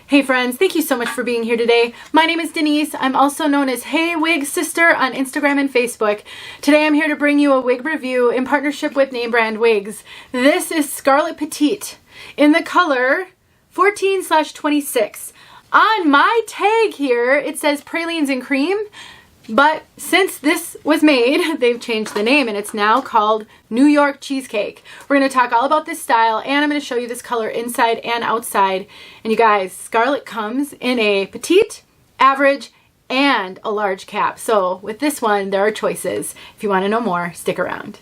Hey friends, thank you so much for being here today. My name is Denise. I'm also known as Hey Wig Sister on Instagram and Facebook. Today I'm here to bring you a wig review in partnership with Name Brand Wigs. This is Scarlett Petite in the color 14/26. On my tag here, it says Pralines and Cream, but since this was made, they've changed the name and it's now called New York Cheesecake. We're going to talk all about this style and I'm going to show you this color inside and outside. And you guys, Scarlett comes in a petite, average, and a large cap. So with this one, there are choices. If you want to know more, stick around.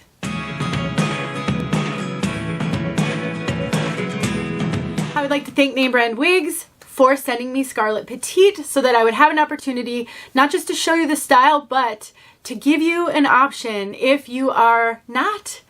I would like to thank Name Brand Wigs for sending me Scarlett Petite so that I would have an opportunity not just to show you the style, but to give you an option if you are not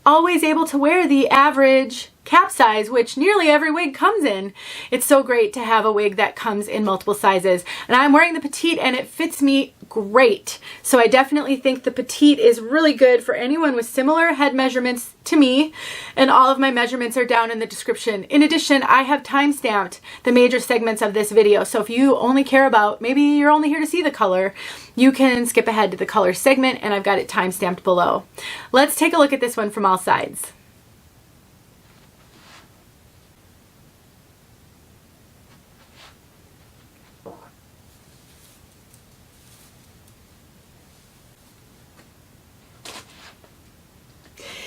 always able to wear the average cap size, which nearly every wig comes in. It's so great to have a wig that comes in multiple sizes. And I'm wearing the Petite and it fits me great. So I definitely think the Petite is really good for anyone with similar head measurements to me. And all of my measurements are down in the description. In addition, I have time-stamped the major segments of this video. So if you only care about, maybe you're only here to see the color, you can skip ahead to the color segment and I've got it time-stamped below. Let's take a look at this one from all sides.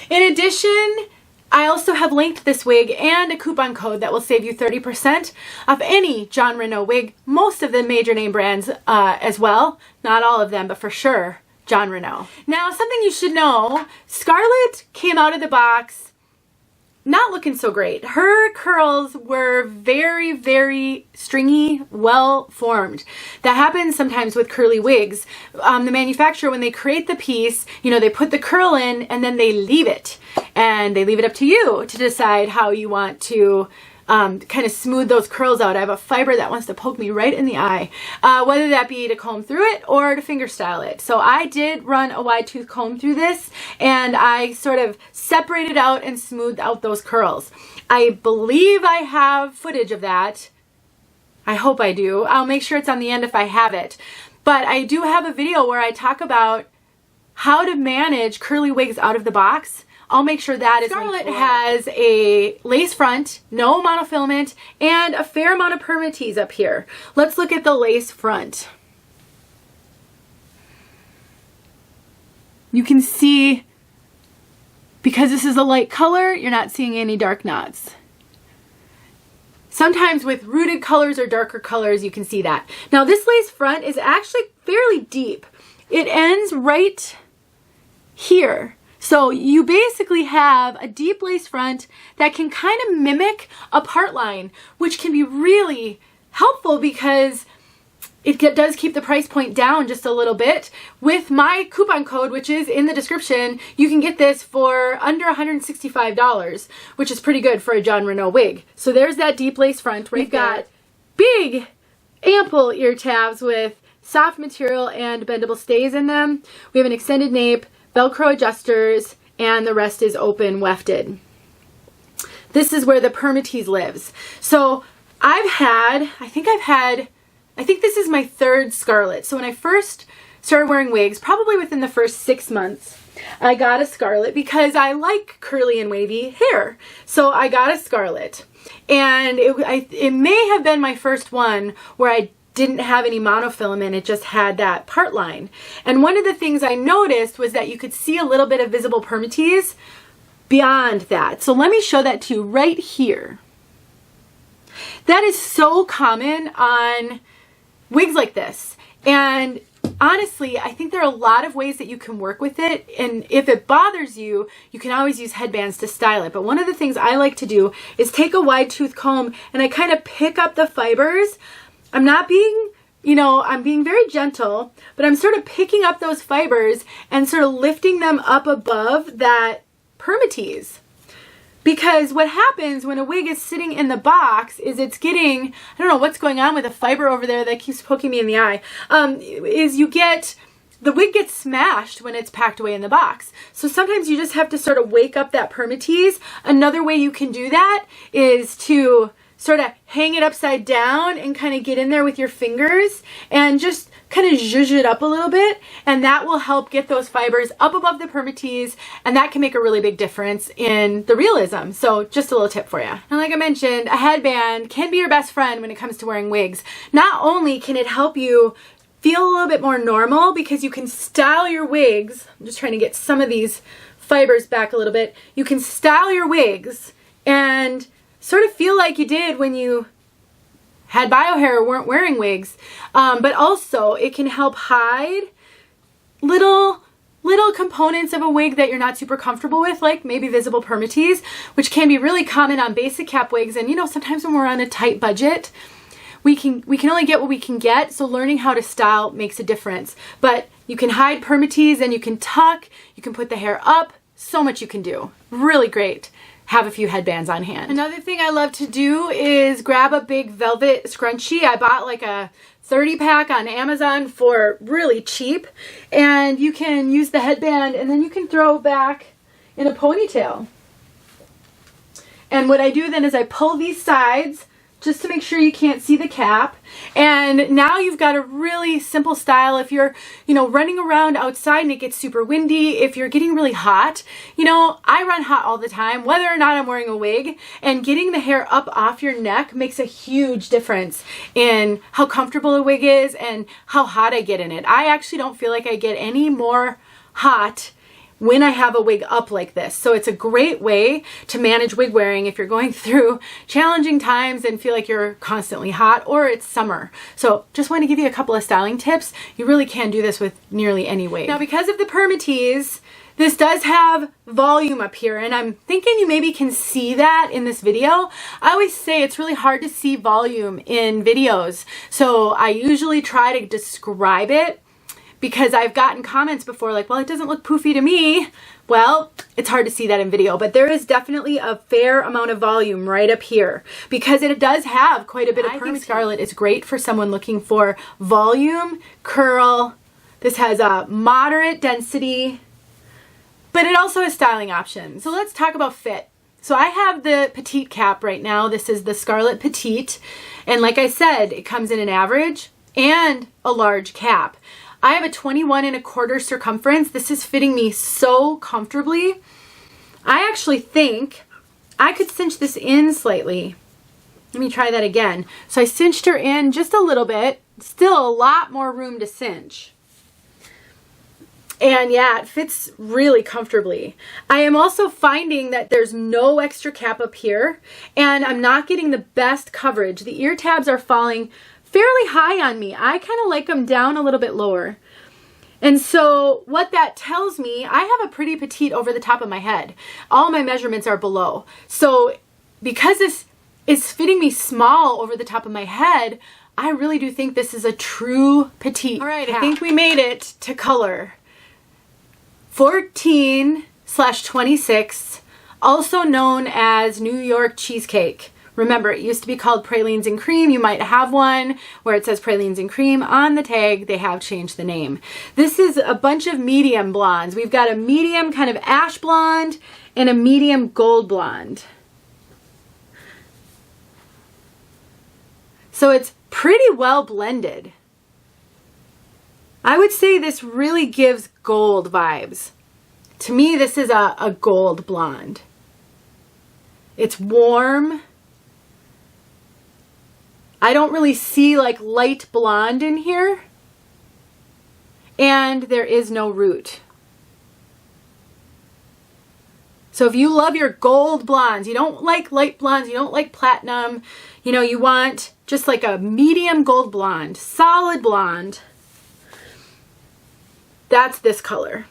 In addition, I also have linked this wig and a coupon code that will save you 30% off any Renau wig, most of the major name brands as well. Not all of them, but for sure, Renau. Now, something you should know, Scarlett came out of the box not looking so great. Her curls were very, very stringy, well formed. That happens sometimes with curly wigs. The manufacturer, when they create the piece, you know, they put the curl in and then they leave it. And they leave it up to you to decide how you want to kind of smooth those curls out. I have a fiber that wants to poke me right in the eye, whether that be to comb through it or to finger style it. So I did run a wide tooth comb through this and I sort of separated out and smoothed out those curls. I believe I have footage of that. I hope I do. I'll make sure it's on the end if I have it. But I do have a video where I talk about how to manage curly wigs out of the box. I'll make sure that is Scarlett has a lace front, no monofilament, and a fair amount of Permatease up here. Let's look at the lace front. You can see, because this is a light color, you're not seeing any dark knots. Sometimes with rooted colors or darker colors, you can see that. Now this lace front is actually fairly deep. It ends right here. So you basically have a deep lace front that can kind of mimic a part line, which can be really helpful because it does keep the price point down just a little bit. With my coupon code, which is in the description, you can get this for under $165, which is pretty good for a Renau wig. So there's that deep lace front. We've got big, ample ear tabs with soft material and bendable stays in them. We have an extended nape, Velcro adjusters, and the rest is open wefted. This is where the Permatease lives. So I think this is my third Scarlett. So when I first started wearing wigs, probably within the first 6 months, I got a Scarlett because I like curly and wavy hair. So I got a Scarlett. And it may have been my first one where I didn't have any monofilament, it just had that part line. And one of the things I noticed was that you could see a little bit of visible Permatease beyond that. So let me show that to you right here. That is so common on wigs like this. And honestly, I think there are a lot of ways that you can work with it. And if it bothers you, you can always use headbands to style it. But one of the things I like to do is take a wide tooth comb and I kind of pick up the fibers. I'm not being, I'm being very gentle, but I'm sort of picking up those fibers and sort of lifting them up above that Permatease. Because what happens when a wig is sitting in the box is it's getting, I don't know what's going on with a fiber over there that keeps poking me in the eye, is the wig gets smashed when it's packed away in the box. So sometimes you just have to sort of wake up that Permatease. Another way you can do that is to sort of hang it upside down and kind of get in there with your fingers and just kind of zhuzh it up a little bit, and that will help get those fibers up above the Permatease, and that can make a really big difference in the realism. So just a little tip for you. And like I mentioned, a headband can be your best friend when it comes to wearing wigs. Not only can it help you feel a little bit more normal because you can style your wigs. I'm just trying to get some of these fibers back a little bit. You can style your wigs and sort of feel like you did when you had bio hair or weren't wearing wigs, but also it can help hide little components of a wig that you're not super comfortable with, like maybe visible Permatease, which can be really common on basic cap wigs. And you know, sometimes when we're on a tight budget, we can only get what we can get, so learning how to style makes a difference. But you can hide Permatease and you can tuck, you can put the hair up, so much you can do. Really great. Have a few headbands on hand. Another thing I love to do is grab a big velvet scrunchie. I bought like a 30 pack on Amazon for really cheap, and you can use the headband and then you can throw back in a ponytail. And what I do then is I pull these sides just to make sure you can't see the cap. And now you've got a really simple style. If you're, running around outside and it gets super windy, if you're getting really hot, I run hot all the time, whether or not I'm wearing a wig, and getting the hair up off your neck makes a huge difference in how comfortable a wig is and how hot I get in it. I actually don't feel like I get any more hot when I have a wig up like this. So it's a great way to manage wig wearing if you're going through challenging times and feel like you're constantly hot, or it's summer. So just want to give you a couple of styling tips. You really can do this with nearly any wig. Now, because of the Permatease, this does have volume up here, and I'm thinking you maybe can see that in this video. I always say it's really hard to see volume in videos, so I usually try to describe it, because I've gotten comments before like, well, it doesn't look poofy to me. Well, it's hard to see that in video, but there is definitely a fair amount of volume right up here because it does have quite a bit of Permatease. I think Scarlett is great for someone looking for volume, curl. This has a moderate density, but it also has styling options. So let's talk about fit. So I have the Petite cap right now. This is the Scarlett Petite. And like I said, it comes in an average and a large cap. I have a 21¼ circumference. This is fitting me so comfortably. I actually think I could cinch this in slightly. Let me try that again. So I cinched her in just a little bit. Still a lot more room to cinch. And yeah, it fits really comfortably. I am also finding that there's no extra cap up here, and I'm not getting the best coverage. The ear tabs are falling fairly high on me. I kind of like them down a little bit lower. And so what that tells me, I have a pretty petite over the top of my head. All my measurements are below. So because this is fitting me small over the top of my head, I really do think this is a true petite. All right, I think we made it to color 14/26, also known as New York Cheesecake. Remember, it used to be called Pralines and Cream. You might have one where it says Pralines and Cream on the tag. They have changed the name. This is a bunch of medium blondes. We've got a medium kind of ash blonde and a medium gold blonde. So it's pretty well blended. I would say this really gives gold vibes. To me, this is a gold blonde. It's warm. I don't really see like light blonde in here, and there is no root. So if you love your gold blondes, you don't like light blondes, you don't like platinum, you want just like a medium gold blonde, solid blonde, that's this color.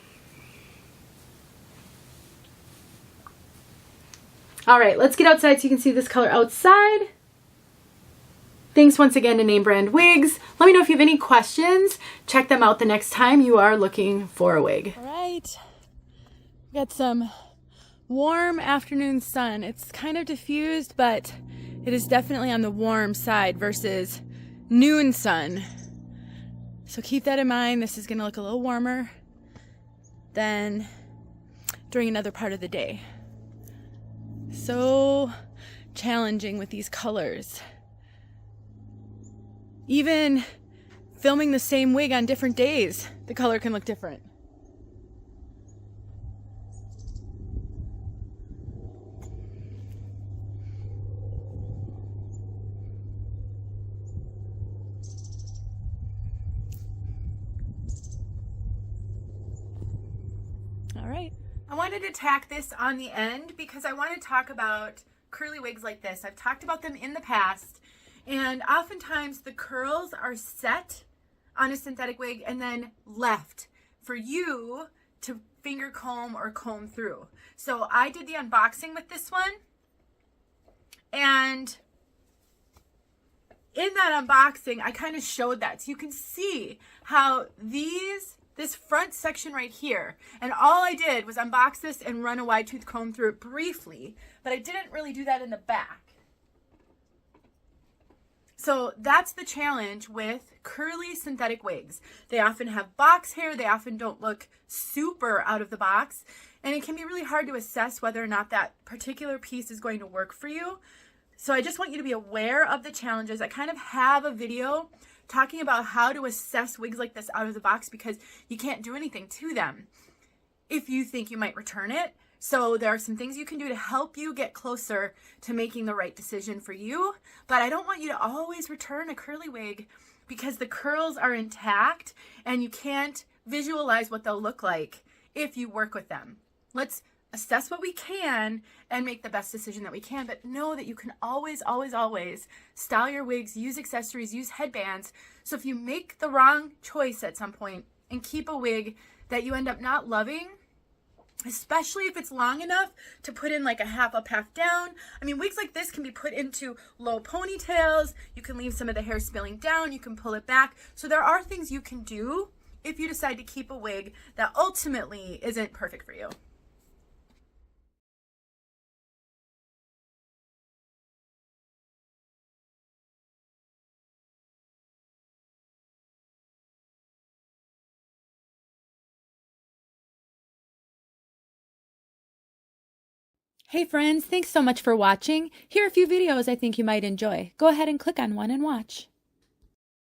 All right, let's get outside so you can see this color outside. Thanks once again to Name Brand Wigs. Let me know if you have any questions. Check them out the next time you are looking for a wig. All right, we got some warm afternoon sun. It's kind of diffused, but it is definitely on the warm side versus noon sun. So keep that in mind. This is gonna look a little warmer than during another part of the day. So challenging with these colors. Even filming the same wig on different days, the color can look different. All right. I wanted to tack this on the end because I want to talk about curly wigs like this. I've talked about them in the past, and oftentimes the curls are set on a synthetic wig and then left for you to finger comb or comb through. So I did the unboxing with this one, and in that unboxing I kind of showed that. So you can see how this front section right here, and all I did was unbox this and run a wide tooth comb through it briefly, but I didn't really do that in the back. So that's the challenge with curly synthetic wigs. They often have box hair, they often don't look super out of the box, and it can be really hard to assess whether or not that particular piece is going to work for you. So I just want you to be aware of the challenges. I kind of have a video talking about how to assess wigs like this out of the box because you can't do anything to them if you think you might return it. So there are some things you can do to help you get closer to making the right decision for you. But I don't want you to always return a curly wig because the curls are intact and you can't visualize what they'll look like if you work with them. Let's assess what we can and make the best decision that we can, but know that you can always, always, always style your wigs, use accessories, use headbands. So if you make the wrong choice at some point and keep a wig that you end up not loving, especially if it's long enough to put in like a half up, half down. I mean, wigs like this can be put into low ponytails. You can leave some of the hair spilling down. You can pull it back. So there are things you can do if you decide to keep a wig that ultimately isn't perfect for you. Hey friends, thanks so much for watching. Here are a few videos I think you might enjoy. Go ahead and click on one and watch.